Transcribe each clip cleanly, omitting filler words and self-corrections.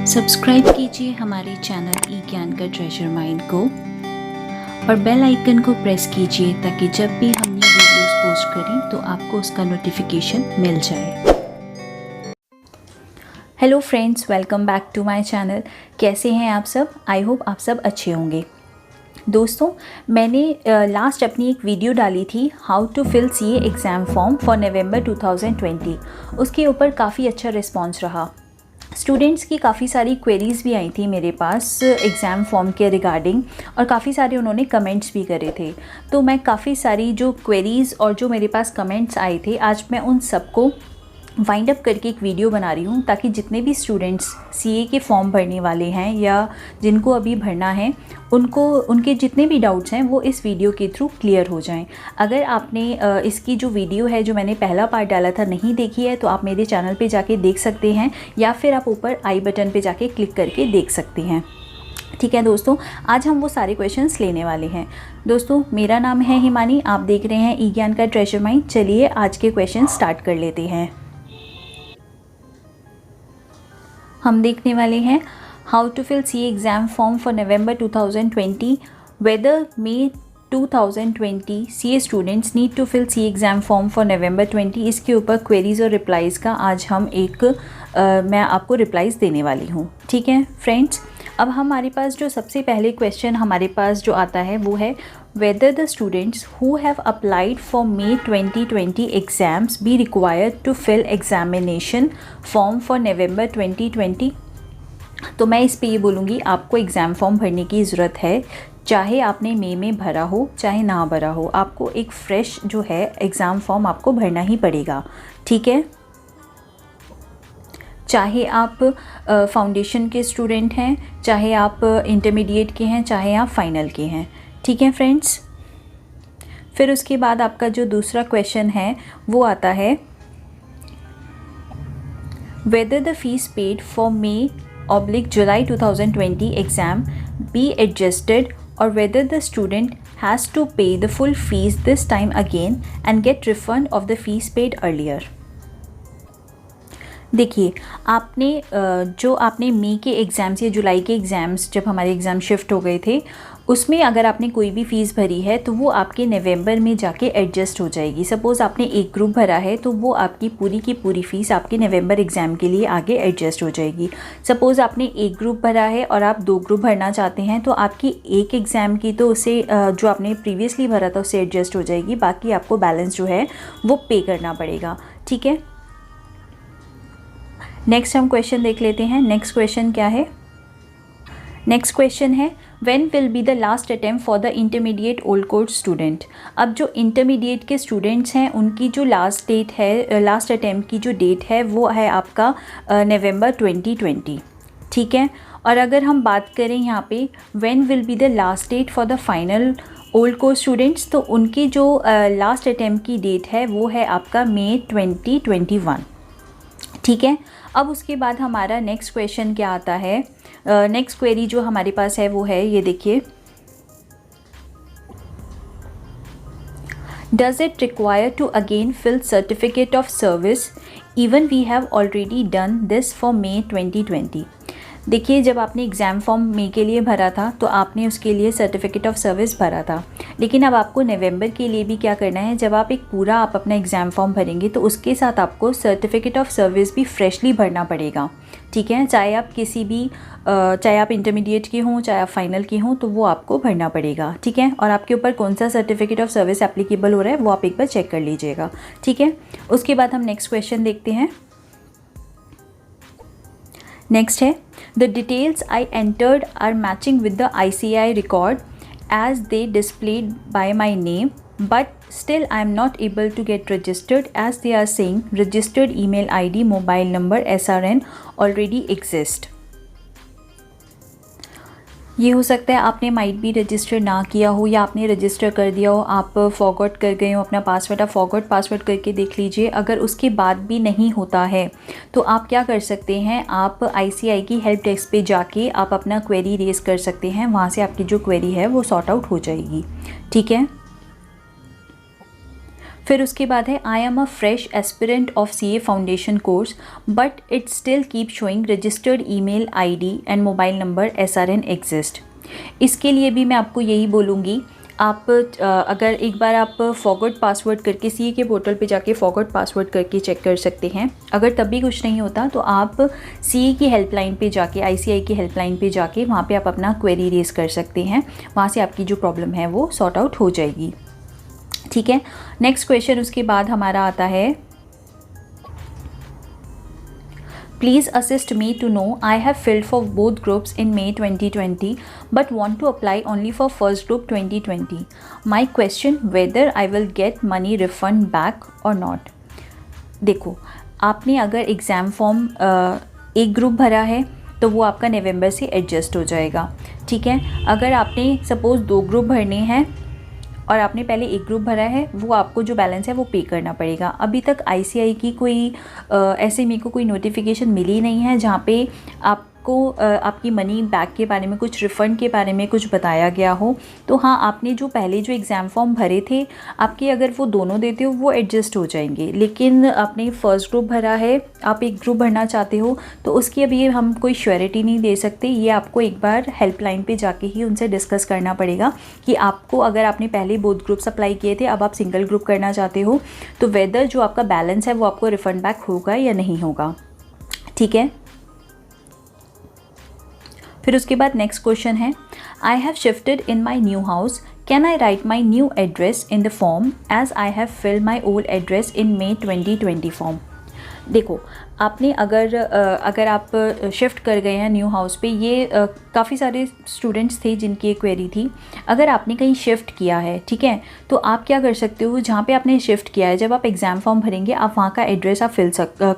Subscribe कीजिए हमारे channel ई ज्ञान का ट्रेजर माइंड को और बेल आइकन को प्रेस कीजिए ताकि जब भी हम न्यू वीडियोस पोस्ट करें तो आपको उसका नोटिफिकेशन मिल जाए। Hello friends, welcome back to my channel. कैसे हैं आप सब? आई होप आप सब अच्छे होंगे। दोस्तों, मैंने लास्ट अपनी एक वीडियो डाली थी how to fill CA exam form for November 2020। उसके ऊपर काफ़ी अच्छा रिस्पॉन्स रहा। स्टूडेंट्स की काफ़ी सारी क्वेरीज़ भी आई थी मेरे पास एग्ज़ाम फॉर्म के रिगार्डिंग, और काफ़ी सारे उन्होंने कमेंट्स भी करे थे। तो मैं काफ़ी सारी जो क्वेरीज़ और जो मेरे पास कमेंट्स आए थे, आज मैं उन सबको वाइंड अप करके एक वीडियो बना रही हूँ ताकि जितने भी स्टूडेंट्स सीए के फॉर्म भरने वाले हैं या जिनको अभी भरना है, उनको उनके जितने भी डाउट्स हैं वो इस वीडियो के थ्रू क्लियर हो जाएं। अगर आपने इसकी जो वीडियो है जो मैंने पहला पार्ट डाला था नहीं देखी है तो आप मेरे चैनल पे जाके देख सकते हैं, या फिर आप ऊपर आई बटन पे जाके क्लिक करके देख सकते हैं। ठीक है दोस्तों, आज हम वो सारे क्वेश्चंस लेने वाले हैं। दोस्तों, मेरा नाम है हिमानी, आप देख रहे हैं ई ज्ञान का ट्रेजर माइंड। चलिए आज के क्वेश्चन स्टार्ट कर लेते हैं। हम देखने वाले हैं how to fill C exam form for November 2020, whether May 2020 CA students need to fill C exam form for November 20। इसके ऊपर क्वेरीज़ और रिप्लाइज़ का आज हम मैं आपको रिप्लाइज़ देने वाली हूँ। ठीक है फ्रेंड्स, अब हमारे पास जो सबसे पहले क्वेश्चन हमारे पास जो आता है वो है whether the students who have applied for May 2020 exams be required to fill examination form for November 2020। तो मैं इस पे ये बोलूँगी, आपको एग्ज़ाम फॉर्म भरने की ज़रूरत है, चाहे आपने मई में भरा हो चाहे ना भरा हो, आपको एक फ़्रेश जो है एग्ज़ाम फॉर्म आपको भरना ही पड़ेगा। ठीक है, चाहे आप फाउंडेशन के स्टूडेंट हैं, चाहे आप इंटरमीडिएट के हैं, चाहे आप फाइनल के हैं। ठीक है फ्रेंड्स, फिर उसके बाद आपका जो दूसरा क्वेश्चन है वो आता है whether the fees paid for May/July 2020 exam be adjusted or whether the student has to pay the full fees this time again and get refund of the fees paid earlier। देखिए, जो आपने मई के exams या जुलाई के exams जब हमारे exam shift हो गए थे, उसमें अगर आपने कोई भी फ़ीस भरी है तो वो आपके नवंबर में जाके एडजस्ट हो जाएगी। सपोज़ आपने एक ग्रुप भरा है तो वो आपकी पूरी की पूरी फ़ीस आपके नवंबर एग्ज़ाम के लिए आगे एडजस्ट हो जाएगी। सपोज़ आपने एक ग्रुप भरा है और आप 2 ग्रुप भरना चाहते हैं तो आपकी एक एग्ज़ाम की तो उससे जो आपने प्रीवियसली भरा था उससे एडजस्ट हो जाएगी, बाकी आपको बैलेंस जो है वो पे करना पड़ेगा। ठीक है, नेक्स्ट हम क्वेश्चन देख लेते हैं। नेक्स्ट क्वेश्चन क्या है? नेक्स्ट क्वेश्चन है when will be the last attempt for the intermediate old course student. अब जो इंटरमीडिएट के स्टूडेंट्स हैं उनकी जो लास्ट डेट है, लास्ट अटेम्प्ट की जो डेट है वो है आपका नवंबर 2020। ठीक है, और अगर हम बात करें यहाँ पे when will be the last date for the final old course students, तो उनकी जो लास्ट अटेम्प्ट की डेट है वो है आपका मई 2021। ठीक है, अब उसके बाद हमारा नेक्स्ट क्वेश्चन क्या आता है? नेक्स्ट क्वेरी जो हमारे पास है वो है, ये देखिए, does it require to again fill certificate of service even we have already done this for May 2020। देखिए, जब आपने एग्ज़ाम फॉर्म मई के लिए भरा था तो आपने उसके लिए सर्टिफिकेट ऑफ सर्विस भरा था, लेकिन अब आपको नवंबर के लिए भी क्या करना है, जब आप आप अपना एग्ज़ाम फॉर्म भरेंगे तो उसके साथ आपको सर्टिफिकेट ऑफ सर्विस भी फ्रेशली भरना पड़ेगा। ठीक है, चाहे आप इंटरमीडिएट के हों चाहे आप फाइनल के हों, तो वो आपको भरना पड़ेगा। ठीक है, और आपके ऊपर कौन सा सर्टिफिकेट ऑफ सर्विस एप्लीकेबल हो रहा है वो आप एक बार चेक कर लीजिएगा। ठीक है, उसके बाद हम नेक्स्ट क्वेश्चन देखते हैं। नेक्स्ट है the details I entered are matching with the ICAI record as they displayed by my name, but still I am not able to get registered as they are saying registered email ID, mobile number, SRN already exist। ये हो सकता है आपने might भी register ना किया हो या आपने रजिस्टर कर दिया हो, आप फॉरगॉट कर गए हो अपना पासवर्ड। आप फॉरगॉट पासवर्ड करके देख लीजिए। अगर उसके बाद भी नहीं होता है तो आप क्या कर सकते हैं, आप ICAI की हेल्प डेस्क पे जाके आप अपना क्वेरी रेज़ कर सकते हैं। वहाँ से आपकी जो क्वेरी है वो सॉर्ट आउट हो जाएगी। ठीक है, फिर उसके बाद है I am a fresh aspirant of CA foundation course but it still keep showing registered email ID and mobile number SRN exist. इसके लिए भी मैं आपको यही बोलूँगी, आप अगर एक बार आप फॉरगॉट पासवर्ड करके CA के पोर्टल पे जाके फॉरगॉट पासवर्ड करके चेक कर सकते हैं। अगर तब भी कुछ नहीं होता तो आप CA की हेल्पलाइन पे जाके, ICI की हेल्पलाइन पे जाके वहाँ पे आप अपना क्वेरी रेज़ कर सकते हैं। वहाँ से आपकी जो प्रॉब्लम है वो सॉर्ट आउट हो जाएगी। ठीक है, नेक्स्ट क्वेश्चन उसके बाद हमारा आता है, please assist me to know I have filled for both groups in May 2020 but want to apply only for first group 2020। My question whether I will get money refund back और नॉट। देखो, आपने अगर एग्ज़ाम फॉर्म एक group भरा है तो वो आपका नवंबर से एडजस्ट हो जाएगा। ठीक है, अगर आपने सपोज़ 2 ग्रुप भरने हैं और आपने पहले एक ग्रुप भरा है, वो आपको जो बैलेंस है वो पे करना पड़ेगा। अभी तक ICI की कोई ऐसे मेरे को कोई नोटिफिकेशन मिली नहीं है जहाँ पे आपको आपकी मनी बैक के बारे में, कुछ रिफ़ंड के बारे में कुछ बताया गया हो। तो हाँ, आपने जो पहले जो एग्ज़ाम फॉर्म भरे थे आपके, अगर वो दोनों देते हो वो एडजस्ट हो जाएंगे। लेकिन आपने फ़र्स्ट ग्रुप भरा है, आप एक ग्रुप भरना चाहते हो, तो उसकी अभी हम कोई श्योरिटी नहीं दे सकते। ये आपको एक बार हेल्पलाइन पे जाके ही उनसे डिस्कस करना पड़ेगा कि आपको, अगर आपने पहले बोथ ग्रुप्स अप्लाई किए थे, अब आप सिंगल ग्रुप करना चाहते हो, तो वेदर जो आपका बैलेंस है वो आपको रिफ़ंड बैक होगा या नहीं होगा। ठीक है, फिर उसके बाद नेक्स्ट क्वेश्चन है, I have shifted in my new house, can I write my new address in the form as I have filled my old address in May 2020 form. देखो, आपने अगर आप शिफ्ट कर गए हैं न्यू हाउस पे, ये काफ़ी सारे स्टूडेंट्स थे जिनकी एक क्वेरी थी। अगर आपने कहीं शिफ्ट किया है, ठीक है, तो आप क्या कर सकते हो, जहाँ पे आपने शिफ्ट किया है, जब आप एग्ज़ाम फॉर्म भरेंगे आप वहाँ का एड्रेस आप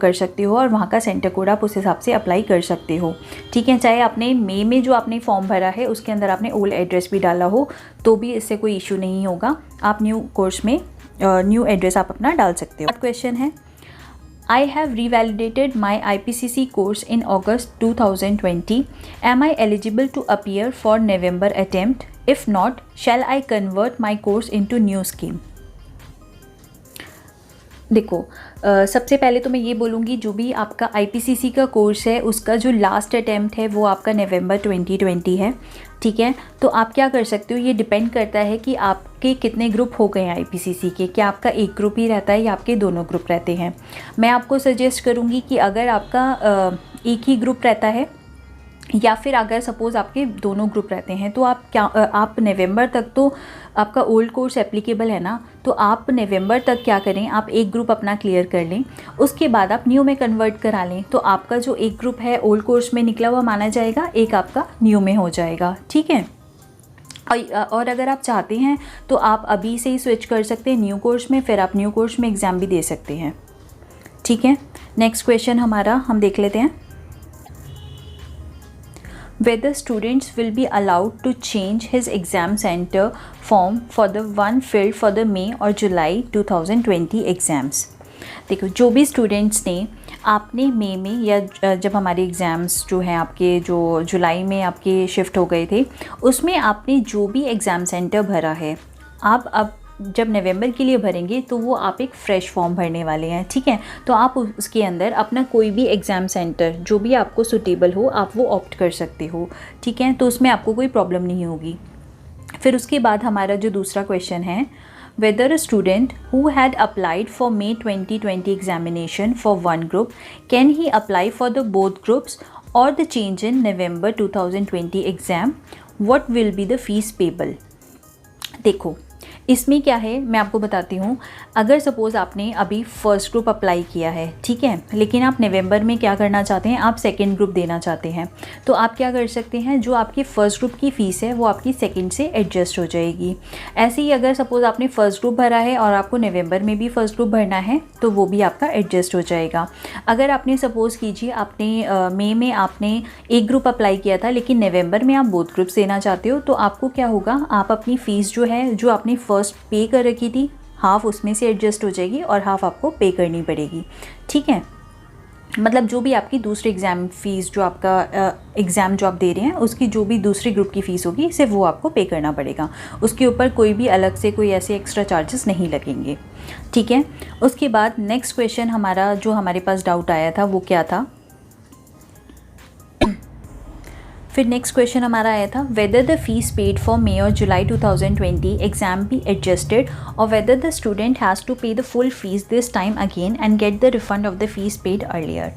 कर सकते हो और वहाँ का सेंटर कोड आप उस हिसाब से अप्लाई कर सकते हो। ठीक है, चाहे आपने मई में जो आपने फॉर्म भरा है उसके अंदर आपने ओल्ड एड्रेस भी डाला हो तो भी इससे कोई इशू नहीं होगा। आप न्यू कोर्स में न्यू एड्रेस आप अपना डाल सकते हो। क्वेश्चन है, I have revalidated my IPCC course in August 2020. Am I eligible to appear for November attempt? If not, shall I convert my course into new scheme? देखो, सबसे पहले तो मैं ये बोलूँगी, जो भी आपका IPCC का कोर्स है उसका जो लास्ट अटैम्प्ट है वो आपका नवंबर 2020 है। ठीक है, तो आप क्या कर सकते हो, ये डिपेंड करता है कि आपके कितने ग्रुप हो गए हैं IPCC के, क्या आपका एक ग्रुप ही रहता है या आपके दोनों ग्रुप रहते हैं। मैं आपको सजेस्ट करूँगी कि अगर आपका एक ही ग्रुप रहता है या फिर अगर सपोज़ आपके दोनों ग्रुप रहते हैं तो आप नवंबर तक तो आपका ओल्ड कोर्स एप्लीकेबल है ना, तो आप नवंबर तक क्या करें, आप एक ग्रुप अपना क्लियर कर लें, उसके बाद आप न्यू में कन्वर्ट करा लें। तो आपका जो एक ग्रुप है ओल्ड कोर्स में निकला हुआ माना जाएगा, एक आपका न्यू में हो जाएगा। ठीक है, और अगर आप चाहते हैं तो आप अभी से ही स्विच कर सकते हैं न्यू कोर्स में, फिर आप न्यू कोर्स में एग्ज़ाम भी दे सकते हैं। ठीक है, नेक्स्ट क्वेश्चन हमारा हम देख लेते हैं, whether students will be allowed to change his exam center form for the one filled for the May or July 2020 exams। देखो, जो भी स्टूडेंट्स ने आपने मई में या जब हमारे एग्ज़ाम्स जो हैं आपके जो जुलाई में आपके शिफ्ट हो गए थे, उसमें आपने जो भी एग्ज़ाम सेंटर भरा है, आप अब जब नवंबर के लिए भरेंगे तो वो आप एक फ़्रेश फॉर्म भरने वाले हैं। ठीक है, तो आप उसके अंदर अपना कोई भी एग्ज़ाम सेंटर जो भी आपको सूटेबल हो आप वो ऑप्ट कर सकते हो। ठीक है, तो उसमें आपको कोई प्रॉब्लम नहीं होगी। फिर उसके बाद हमारा जो दूसरा क्वेश्चन है, whether a student who had applied for May 2020 examination for one group, can he apply for the both groups or the change in November 2020 exam? What will be the fees payable? देखो, इसमें क्या है मैं आपको बताती हूँ। अगर suppose आपने अभी फ़र्स्ट ग्रुप अप्लाई किया है, ठीक है, लेकिन आप नवंबर में क्या करना चाहते हैं, आप सेकंड ग्रुप देना चाहते हैं, तो आप क्या कर सकते हैं, जो आपकी फ़र्स्ट ग्रुप की फ़ीस है वो आपकी सेकंड से एडजस्ट हो जाएगी। ऐसे ही अगर सपोज़ आपने फ़र्स्ट ग्रुप भरा है और आपको नवंबर में भी फ़र्स्ट ग्रुप भरना है तो वो भी आपका एडजस्ट हो जाएगा। अगर आपने सपोज़ कीजिए आपने मई में आपने एक ग्रुप अप्लाई किया था लेकिन नवंबर में आप बोथ ग्रुप्स देना चाहते हो, तो आपको क्या होगा, आप अपनी फ़ीस जो है जो आपने फ़र्स्ट पे कर रखी थी हाफ़ उसमें से एडजस्ट हो जाएगी और हाफ़ आपको पे करनी पड़ेगी। ठीक है, मतलब जो भी आपकी दूसरी एग्ज़ाम फ़ीस जो आपका एग्ज़ाम जो आप दे रहे हैं उसकी जो भी दूसरी ग्रुप की फ़ीस होगी सिर्फ वो आपको पे करना पड़ेगा, उसके ऊपर कोई भी अलग से कोई ऐसे एक्स्ट्रा चार्जेस नहीं लगेंगे, ठीक है। उसके बाद नेक्स्ट क्वेश्चन हमारा जो हमारे पास डाउट आया था वो क्या था, फिर नेक्स्ट क्वेश्चन हमारा आया था whether the fees paid for May और जुलाई 2020 एग्जाम बी एडजस्टेड और whether the student has to pay the full fees this time again and get the refund of the fees paid earlier.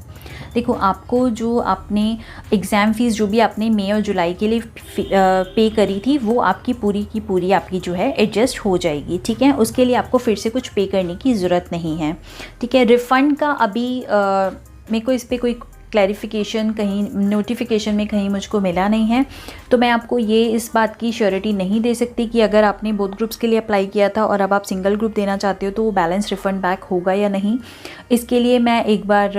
देखो, आपको जो आपने exam fees जो भी आपने मई और जुलाई के लिए पे करी थी वो आपकी पूरी की पूरी आपकी जो है एडजस्ट हो जाएगी, ठीक है। उसके लिए आपको फिर से कुछ पे करने की ज़रूरत नहीं है, ठीक है। रिफ़ंड का अभी मेरे को इस पर कोई क्लैरिफिकेशन कहीं नोटिफिकेशन में कहीं मुझको मिला नहीं है, तो मैं आपको ये इस बात की श्योरिटी नहीं दे सकती कि अगर आपने बोथ ग्रुप्स के लिए अप्लाई किया था और अब आप सिंगल ग्रुप देना चाहते हो तो वो बैलेंस रिफ़ंड बैक होगा या नहीं। इसके लिए मैं एक बार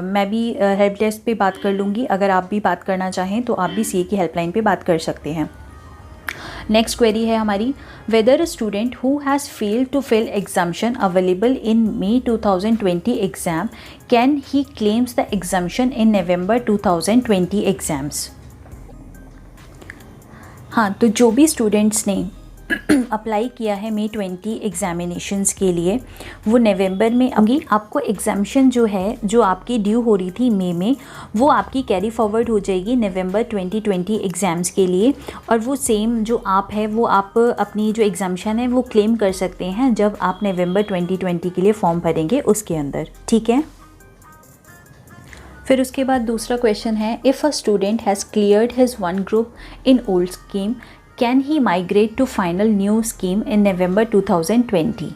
मैं भी हेल्प डेस्क पे बात कर लूँगी, अगर आप भी बात करना चाहें तो आप भी सीए की हेल्पलाइन पे बात कर सकते हैं। नेक्स्ट क्वेरी है हमारी, whether a student who has failed to fill exemption available in May 2020 exam can he claims the exemption in November 2020 exams. हाँ, तो जो भी स्टूडेंट्स ने अप्लाई किया है मई 20 एग्ज़ामिनेशंस के लिए वो नवंबर में होंगी। आपको एग्जाम्शन जो है जो आपकी ड्यू हो रही थी मई में वो आपकी कैरी फॉरवर्ड हो जाएगी नवंबर 2020 एग्ज़ाम्स के लिए, और वो सेम जो आप है वो आप अपनी जो एग्जाम्शन है वो क्लेम कर सकते हैं जब आप नवंबर 2020 के लिए फॉर्म भरेंगे उसके अंदर, ठीक है। फिर उसके बाद दूसरा क्वेश्चन है, if a student has cleared his one group in old scheme can he migrate to final new scheme in November 2020।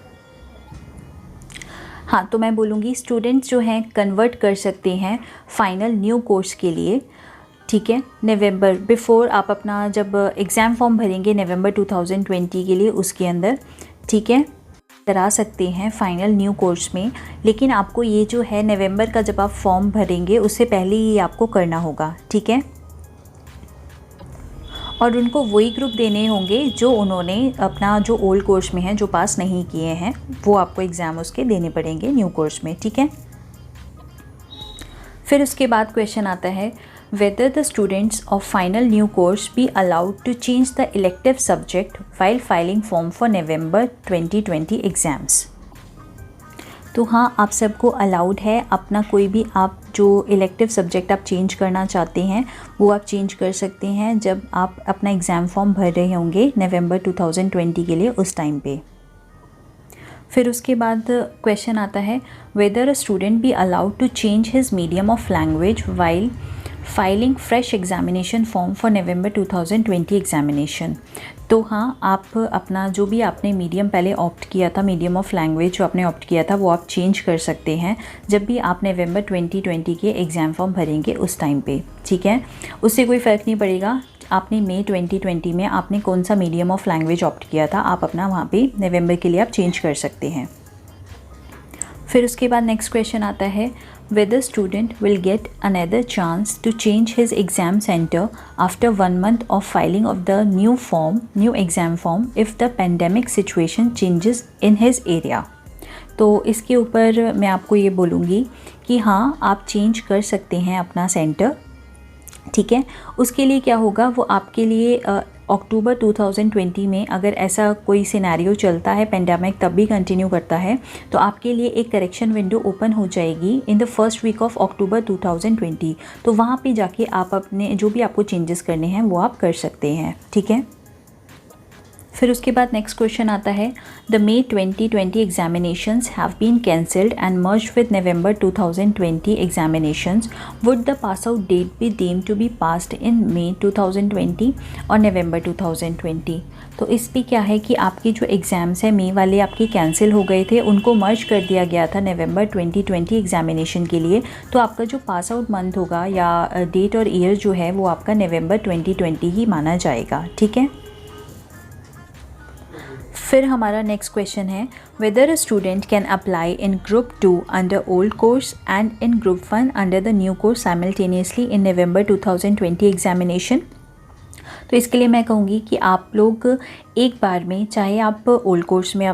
हाँ, तो मैं बोलूँगी स्टूडेंट्स जो हैं कन्वर्ट कर सकते हैं फाइनल न्यू कोर्स के लिए, ठीक है। नवंबर बिफोर आप अपना जब एग्ज़ाम फॉर्म भरेंगे नवंबर 2020 के लिए उसके अंदर, ठीक है, करा सकते हैं फाइनल न्यू कोर्स में। लेकिन आपको ये जो है नवंबर का जब आप फॉर्म भरेंगे उससे पहले ही आपको करना होगा, ठीक है। और उनको वही ग्रुप देने होंगे जो उन्होंने अपना जो ओल्ड कोर्स में है जो पास नहीं किए हैं, वो आपको एग्ज़ाम उसके देने पड़ेंगे न्यू कोर्स में, ठीक है। फिर उसके बाद क्वेश्चन आता है, whether the students of final new course be allowed to change the elective subject while filing form for November 2020 exams। तो हाँ, आप सबको अलाउड है अपना कोई भी आप जो इलेक्टिव सब्जेक्ट आप चेंज करना चाहते हैं वो आप चेंज कर सकते हैं जब आप अपना एग्ज़ाम फॉर्म भर रहे होंगे नवंबर 2020 के लिए उस टाइम पे। फिर उसके बाद क्वेश्चन आता है, whether a student be allowed to change his medium of language while filling fresh examination form for November 2020 examination. तो हाँ, आप अपना जो भी आपने मीडियम पहले ऑप्ट किया था, मीडियम ऑफ लैंग्वेज जो आपने ऑप्ट किया था वो आप चेंज कर सकते हैं जब भी आप नवंबर 2020 के एग्ज़ाम फॉर्म भरेंगे उस टाइम पे, ठीक है। उससे कोई फ़र्क नहीं पड़ेगा आपने मई 2020 में आपने कौन सा मीडियम ऑफ लैंग्वेज ऑप्ट किया था, आप अपना वहाँ पे नवंबर के लिए आप चेंज कर सकते हैं। फिर उसके बाद नेक्स्ट क्वेश्चन आता है, whether student will get another chance to change his exam center after 1 month of filing of the new exam form if the pandemic situation changes in his area। तो इसके ऊपर मैं आपको ये बोलूँगी कि हाँ, आप चेंज कर सकते हैं अपना सेंटर, ठीक है। उसके लिए क्या होगा, वो आपके लिए अक्टूबर 2020 में अगर ऐसा कोई सिनेरियो चलता है, पेंडेमिक तब भी कंटिन्यू करता है, तो आपके लिए एक करेक्शन विंडो ओपन हो जाएगी in the first week of October 2020। तो वहाँ पे जाके आप अपने जो भी आपको चेंजेस करने हैं वो आप कर सकते हैं, ठीक है। फिर उसके बाद नेक्स्ट क्वेश्चन आता है, the May 2020 examinations have been cancelled and merged with November 2020 examinations, would the pass out date be deemed to be passed in May 2020 और नवंबर 2020। तो इस पे क्या है कि आपके जो एग्ज़ाम्स हैं मई वाले आपके कैंसिल हो गए थे, उनको मर्ज कर दिया गया था नवंबर 2020 एग्जामिनेशन के लिए। तो आपका जो पास आउट मंथ होगा या डेट और ईयर जो है वो आपका नवंबर 2020 ही माना जाएगा, ठीक है। फिर हमारा नेक्स्ट क्वेश्चन है, whether a student can apply in group 2 under old course and in group 1 under the new course simultaneously in November 2020 examination. तो इसके लिए मैं कहूँगी कि आप लोग एक बार में, चाहे आप ओल्ड कोर्स में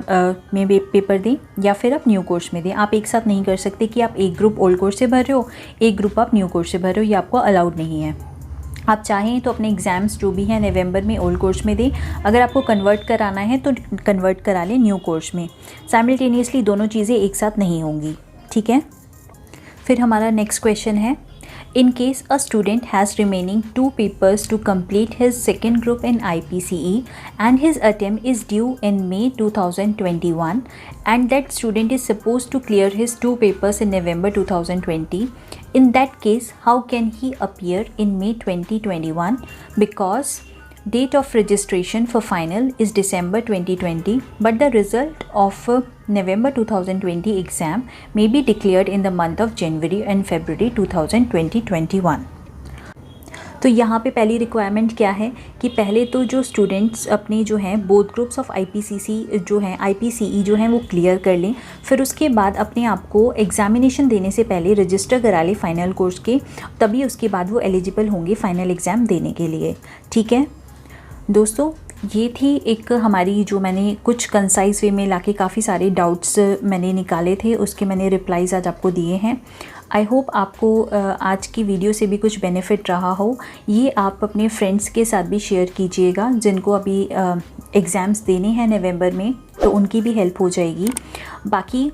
पेपर दें या फिर आप न्यू कोर्स में दें, आप एक साथ नहीं कर सकते कि आप एक ग्रुप ओल्ड कोर्स से भर रहे हो, एक ग्रुप आप न्यू कोर्स से भर रहे हो, ये आपको अलाउड नहीं है। आप चाहें तो अपने एग्ज़ाम्स जो भी हैं नवंबर में ओल्ड कोर्स में दें, अगर आपको कन्वर्ट कराना है तो कन्वर्ट करा लें न्यू कोर्स में। साइमल्टेनियसली दोनों चीज़ें एक साथ नहीं होंगी, ठीक है। फिर हमारा नेक्स्ट क्वेश्चन है, in case a student has remaining 2 papers to complete his second group in IPCE and his attempt is due in May 2021 and that student is supposed to clear his 2 papers in November 2020, in that case how can he appear in May 2021 because date of registration for final is December 2020 but the result of November 2020 exam may be declared in the month of January and February 2021। तो यहाँ पे पहली requirement क्या है कि पहले तो जो स्टूडेंट्स अपने जो हैं बोथ ग्रुप्स ऑफ IPCC जो हैं IPCE जो हैं वो क्लियर कर लें, फिर उसके बाद अपने आप को एग्ज़ामिनेशन देने से पहले रजिस्टर करा लें फाइनल कोर्स के, तभी उसके बाद वो एलिजिबल होंगे फ़ाइनल एग्ज़ाम देने के लिए, ठीक है। दोस्तों ये थी एक हमारी जो मैंने कुछ कंसाइज वे में लाके काफ़ी सारे डाउट्स मैंने निकाले थे, उसके मैंने रिप्लाईज़ आज आपको दिए हैं। आई होप आपको आज की वीडियो से भी कुछ बेनिफिट रहा हो। ये आप अपने फ्रेंड्स के साथ भी शेयर कीजिएगा जिनको अभी एग्ज़ाम्स देने हैं नवंबर में, तो उनकी भी हेल्प हो जाएगी। बाकी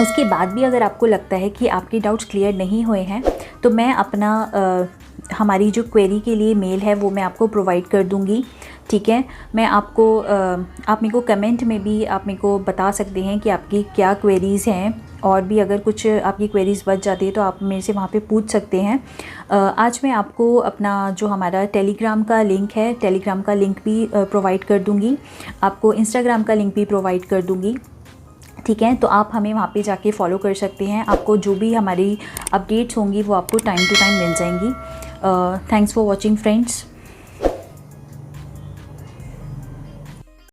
उसके बाद भी अगर आपको लगता है कि आपके डाउट्स क्लियर नहीं हुए हैं तो मैं अपना हमारी जो क्वेरी के लिए मेल है वो मैं आपको प्रोवाइड कर दूंगी, ठीक है। मैं आपको आप मेरे को कमेंट में भी आप मेरे को बता सकते हैं कि आपकी क्या क्वेरीज़ हैं, और भी अगर कुछ आपकी क्वेरीज़ बच जाती है तो आप मेरे से वहाँ पे पूछ सकते हैं। आज मैं आपको अपना जो हमारा टेलीग्राम का लिंक है, टेलीग्राम का लिंक भी प्रोवाइड कर दूँगी, आपको इंस्टाग्राम का लिंक भी प्रोवाइड कर दूँगी, ठीक है। तो आप हमें वहाँ पे जाके फॉलो कर सकते हैं, आपको जो भी हमारी अपडेट्स होंगी वो आपको टाइम टू टाइम मिल जाएंगी। Thanks for watching friends.